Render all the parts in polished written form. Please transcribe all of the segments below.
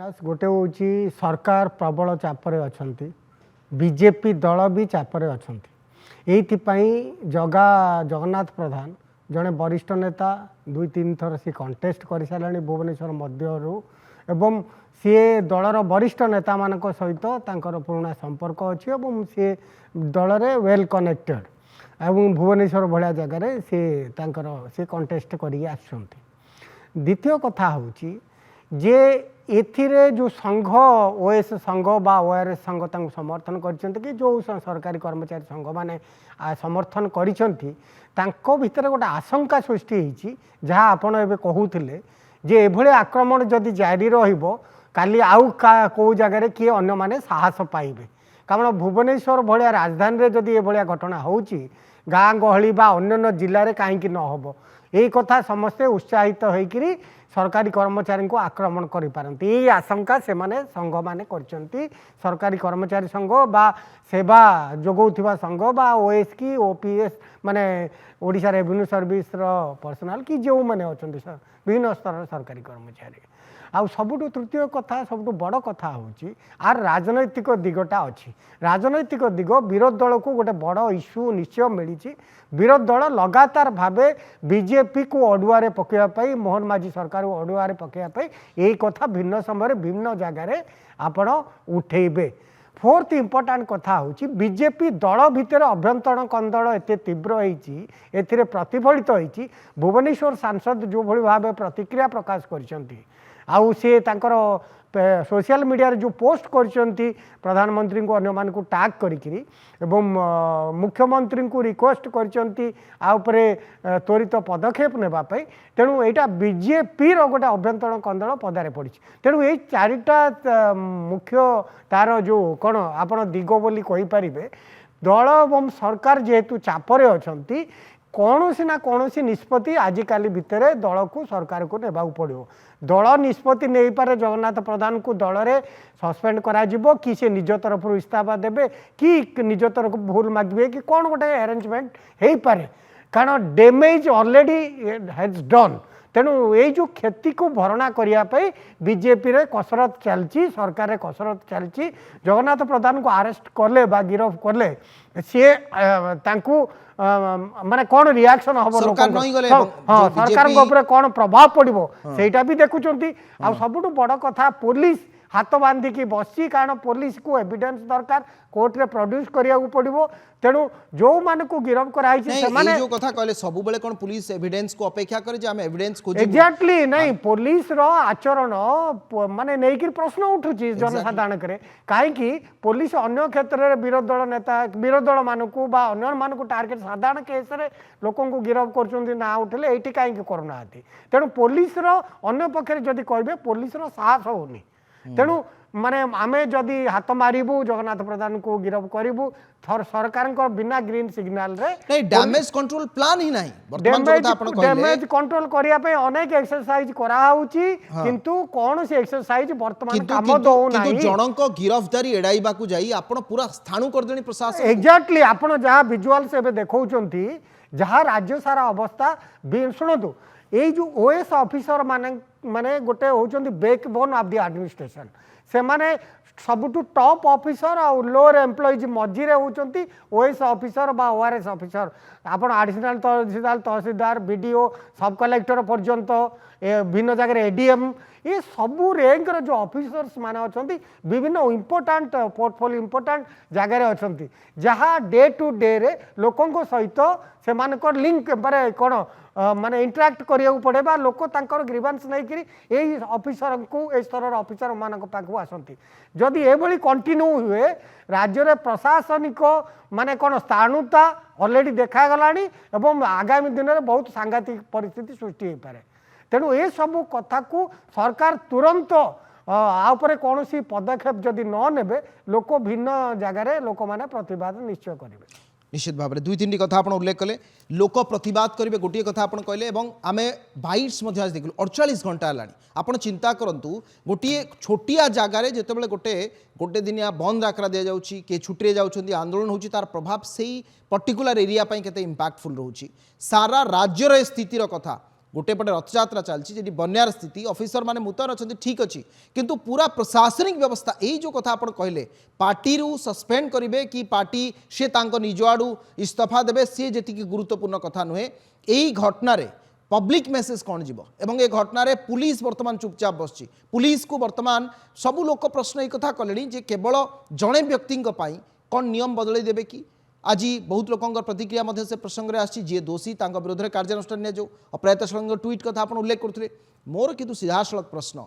अविनाश गोटे हूँ सरकार प्रबल चापर अच्छा बीजेपी दल भी चापर अच्छा जगा जगन्नाथ प्रधान जड़े वरिष्ठ नेता 2-3 थर सी कंटेस्ट कर सारे भुवनेश्वर मध्य एवं सी दलर वरिष्ठ नेता मान सहित पुराना संपर्क अच्छी और सी दल में वेल कनेक्टेड एवं भुवनेश्वर भाया जगार सी कंटेस्ट कर द्वितीय कथा हूँ जे एथिरे जो संघ ओएस संघ बा ओआरएस संघ समर्थन कर जो सरकारी कर्मचारी संघ माने समर्थन कर भितर गोटे आशंका सृष्टि होती जहाँ आपण एवं कहूले जे एभले आक्रमण जदि जारी रहिबो काली आउ कौ जगार किए अन्य माने साहस पाइबे कारण भुवनेश्वर भाया राजधानी रे जदि एभलिया घटना होउची गाँ गहली बा अन्य जिले में कहीं न हम यही कथा समस्ते उत्साहित होकर सरकारी कर्मचारी को आक्रमण करें ये आशंका से माने संघ माने करचंती सरकारी कर्मचारी संघ बा सेवा जोगौथिबा संघ बा ओएस की ओपीएस माने ओडिशा रेवेन्यू सर्विस पर्सनाल कि जो मैंने अच्छा विभिन्न स्तर सरकारी कर्मचारी आउ सबुठु तृतीय कथा सबुठु बड़ कथा हूँ आर राजनैतिक दिगटा अच्छी राजनैतिक दिग विरोध दल को गोटे बड़ इश्यू निश्चय मिली विरोध दल लगातार भावे बीजेपी को अड़ुआरे पकड़ाई मोहन माझी सरकार को अड़ुआरे पकड़ाई यही कथा भिन्न समय भिन्न जगार आपण उठेबे। फोर्थ इम्पोर्टाट कथा हूँ बीजेपी दल भितर अभ्यंतरण कंदल एत तीव्र होती ए प्रतिफलित होती भुवनेश्वर सांसद जो भली भाव प्रतिक्रिया प्रकाश करछंती आउ सी तांकर सोशल मीडिया जो पोस्ट करछंती प्रधानमंत्री को अन्य मानक टैग करिकिरी एवं मुख्यमंत्री को रिक्वेस्ट करछंती आ उपरे त्वरित पदक्षेप नेबा पई तेणु एटा बीजेपी रो गोटे अभ्यंतरण कंदल पदारे पड़ी तेणु ये चारिटा मुख्य तार जो कौन आपण दिग बोली कहि परिबे दल एवं सरकार जेहेतु चापरे अछंती कौन ना कौन निष्पत्ति आजिकाली भितर दल को सरकार को नेबा पड़ो दल निष्पत्ति नहीं पारे जगन्नाथ प्रधान को दल में सस्पेंड करा जिवो कि से निज तरफ इस्तीफा देबे कि निज तरफ भूल मागे कि कौन गोटे अरेंजमेंट हो पारे कारण डैमेज ऑलरेडी हैज डन तेणु ये जो क्षति को भरणा करने बीजेपी रे कसरत चलती सरकार कसरत चलती जगन्नाथ प्रधान को अरेस्ट कले बा गिरफ कले सी माने कौन रिएक्शन हम हाँ सरकार कौन प्रभाव पड़ो सेटा भी देखुंट आ सबुठ बड़ कथा पुलिस हाथ बांधिकी बसी कारण पुलिस को एविडेंस दरकार कोर्ट रे प्रोड्यूस करिया पड़ो तेणु जो मान को गिरफ कराई जो कथा कहले सब बेले कोन पुलिस एविडेंस को अपेक्षा करे जे हम एविडेंस खोजिबो एग्जैक्टली नहीं पुलिस रो आचरण माने नै कि प्रश्न उठुची जनसाधारण करे काहे कि पुलिस अन्य क्षेत्र रे विरोध दल नेता विरोध दल मान को बा अन्य मान को टार्गेट साधारण केस रे लोकन को गिरफ करचोंती ना उठले एठी काहे कि करनाती तेणु पुलिस रो अन्य पक्षरे जदी कहबे पुलिस रो साहस होनी तेणु माने आमे जदि हाथ मारिबू जगन्नाथ प्रधान को गिरफ करिबू सरकार को बिना ग्रीन सिग्नल रे नहीं डैमेज कंट्रोल प्लान ही नहीं वर्तमान जो कथा आपण कहले डैमेज कंट्रोल करिया पे अनेक एक्सरसाइज करा होउची किंतु कोन से एक्सरसाइज वर्तमान काम दो नाही किंतु जनक गिरफ्तारी एडाइबा को जाई आपण पूरा स्थाणु कर देनी प्रशासन एग्जैक्टली आपण जहां विजुअल्स एबे देखौचंती जहां राज्य सारा अवस्था सुनतु ये जो ओएस ऑफिसर माने गोटे होचंती बैकबोन ऑफ द एडमिनिस्ट्रेशन से माने सबुठु टॉप ऑफिसर और लोअर एम्प्लॉइज मझीरे होचंती ओएस ऑफिसर बा ओआरएस ऑफिसर आपण एडिशनल तहसीलदार बीडीओ सब कलेक्टर पर्यंत भिन्न जगह एडीएम ये सबू रैंक जो ऑफिसर्स माने अछंती विभिन्न इंपोर्टेंट पोर्टफोलियो इंपोर्टेंट जगह अछंती जहाँ डे टू डे रे लोकों सहित से लिंक माने कौन माने इंटराक्ट करिया पड़े बा लोक तांकर ग्रीवेंस नहीं करी यही ऑफिसर को ए स्तर ऑफिसर मानक पाखु आसंती जदि एभली कंटिन्यू हुए राज्य रे प्रशासनिक माने कौन स्थाणुता ऑलरेडी देखा गलानी एवं आगामी दिन में बहुत सांघातिक परिस्थिति सृष्टि हो पारे तेणु ये सबू कथा को सरकार तुरंत आउपरे कौन सी पदक्षेप जदि न नेबे लोक भिन्न जगार लोक माने प्रतिवाद निश्चय करेंगे निश्चित भाव में 2-3 कथा आप उल्लेख कले लोक प्रतिवाद करेंगे गोटे कथा आप कहले आम बाइट्स देखल 48 घंटा है आप चिंता करूँ गोटे छोटिया जगार जिते गोटे गोटे दिनिया बंद आकरा दि जाऊँगी किए छुट्टी जाऊँच आंदोलन होची तार प्रभाव से पर्टिकुलर एरिया के इम्पैक्टफुल रोचे सारा राज्यर स्थितिर कथा गोटे पटे रथयात्रा चलती जी बन्यार स्थिति ऑफिसर माने मुतयन अच्छा ठीक अच्छी किंतु पूरा प्रशासनिक व्यवस्था यही जो कथा आप कहले पार्टी रु सस्पेंड करेंगे कि पार्टी सी निज आड़ू इस्तीफा देवे सी जी गुरुत्वपूर्ण कथा नुहे यही घटन पब्लिक मेसेज कौन जीव एवं ए घटन पुलिस वर्तमान चुपचाप बसची पुलिस को वर्तमान सबू लोक प्रश्न एक कथा कले जे केवल जड़े व्यक्ति कौन नियम बदल देवे कि आज बहुत लोकों प्रतिक्रिया से प्रसंग में आसी जी दोषी विरोध में कार्यानुष्ठान निया अपरायत ट्वीट कथा आप उल्लेख करते मोर किंतु सीधासलख प्रश्न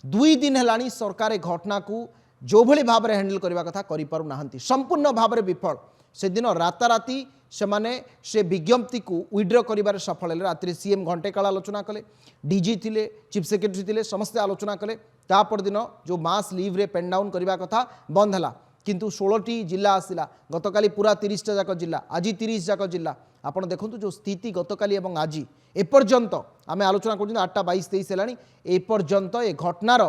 2 दिन है सरकार घटना को जो भली भाव में हैंडल करने कथा करें संपूर्ण भाव में विफल से दिन राताराति से विज्ञप्ति को विड्र कर सफल है राति सीएम घंटे काल आलोचना कले डीजी थिले चीफ सेक्रेटरी थिले समस्ते आलोचना कले तापर दिन जो मास लीव रे पेन डाउन करने कथा बंद है किंतु 16टी जिला आसला गतकाली पूरा 30टा जाक जिला आज 30 जाक जिला आपड़ देखो जो स्थिति गतकाली एवं आज एपर्यंत आम आलोचना कर 8टा 22-23 है एपर्यंत ए घटनार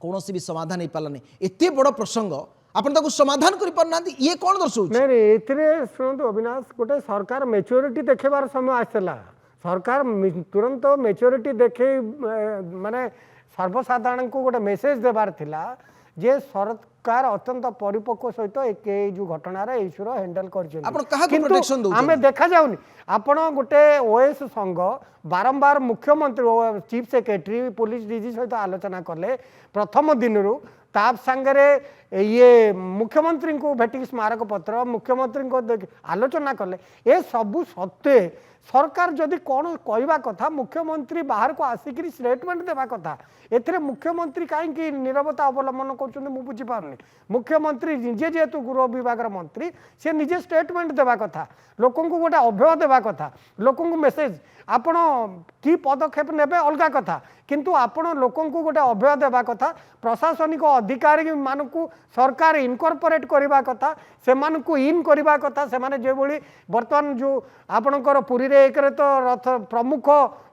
कौन भी समाधान हो पारानी एत बड़ प्रसंग आपन समाधान कर पारना ये कौन दर्शाऊ नहीं शुणु अविनाश गोटे सरकार मेच्योरिटी देखेबार समय आसला सरकार तुरंत मेच्योरिटी देखे माने सर्वसाधारण को गोटे मेसेज देवार थिला जे सरकार अत्यंत परिपक्व सहित एक जो घटनार इश्यूर हैंडल कर देखा जाऊनी आपण गोटे ओएस संघ बारंबार मुख्यमंत्री चीफ सेक्रेटरी पुलिस डीजी सहित आलोचना कले प्रथम दिन रु ताप सांगरे ये मुख्यमंत्री को भेटिक स्मारक पत्र मुख्यमंत्री को आलोचना कले ए सबू सत्वे सरकार जदि कौन कहवा कथा मुख्यमंत्री बाहर को आसिक स्टेटमेंट देवा कथा एथिरे मुख्यमंत्री कहीं नीरवता अवलंबन कर बुझीपारनी मुख्यमंत्री निजे जेहेतु गृह विभाग मंत्री से निजे स्टेटमेंट देवा कथा लोक को गोटे अभय देवा कथा लोक मेसेज आपण की पदक्षेप नेबे अलगा कथा किंतु आपण लोक गोटे अभय देवा कथा प्रशासनिक अधिकारी मानकू सरकार इनकॉर्पोरेट करवा कथा से इन करवा कथा से माने जो भली वर्तमान जो आपणकर पुरी रे एक तो रथ प्रमुख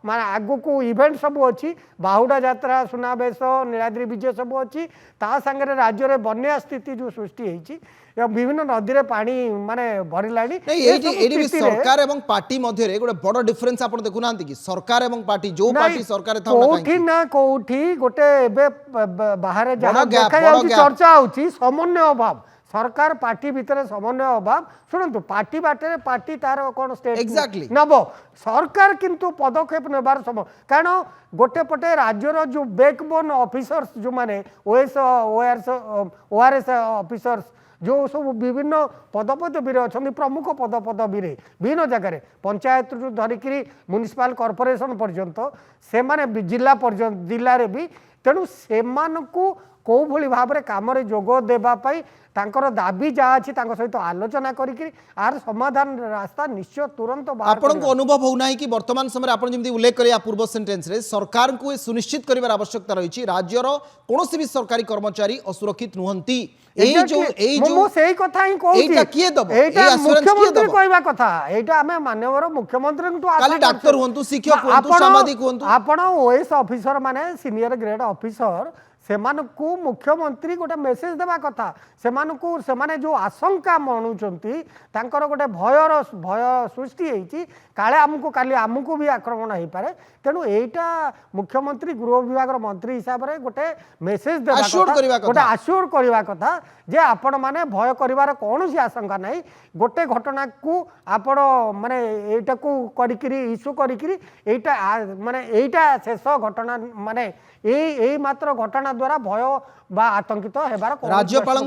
माने आगु को इवेंट सब अच्छी बाहुडा यात्रा सुनावेश नीलाद्री विजय सब अच्छी ता संगे राज्य में बन्या स्थिति जो सृष्टि होती विभिन्न नदी में पानी माने भरलानी सरकार एवं पार्टी मध्य गोटे बड़ डिफरेंस आप देखुना कि सरकार एवं पार्टी जो पार्टी सरकार कोठी ना कोठी गोटे बाहर जहाँ चर्चा होची समन्वय अभाव सरकार पार्टी भितर समन्वय अभाव शुणु पार्टी बाटे पार्टी तार कौन स्टेट Exactly. नब सरकार किंतु पदक्षेप नेबार समय कारण गोटे पटे राज्यर जो बैकबोन ऑफिसर्स जो माने ओएस ओआरएस ऑफिसर्स जो सब विभिन्न पदपदवी अच्छा प्रमुख पदपदवी विभिन्न जगह पंचायत धरिक म्युनिसिपल कॉर्पोरेशन पर्यंत से माने जिला पर्यंत जिले में भी तेणु से कौ भली भाव में कम जोग देवाई तांकर दाबी जहाँ अच्छी सहित आलोचना करी आर समाधान रास्ता निश्चय तुरंत आपन को अनुभव होना कि वर्तमान समय आप जमी उल्लेख करें पूर्व सेंटेंस रे सरकार को सुनिश्चित कर आवश्यकता रही राज्यर कौन भी सरकारी कर्मचारी असुरक्षित नुहंती मानवर मुख्यमंत्री डाक्तर हूँ शिक्षक हूँ सामाजिक हूँ आपण ओएस ऑफिसर माने सीनियर ग्रेड ऑफिसर से मुख्यमंत्री गोटे मेसेज देवा कथा से जो आशंका मनुचंती तांकर गोटे भय सृष्टि होती काले आमको काली आमको भी आक्रमण हो पारे तेणु एटा मुख्यमंत्री गृह विभाग मंत्री हिसाब से गोटे मेसेज देवा गोटे आश्योर करवा कथा जे आपण माने भय करिवार कौन आशंका नहीं गोटे घटना को आपण माने एटा को करिकरी इश्यू करिकरी एटा माने एटा शेष घटना माने मात्र घटना द्वारा भय बा आतंकित हेबार राज्यपाल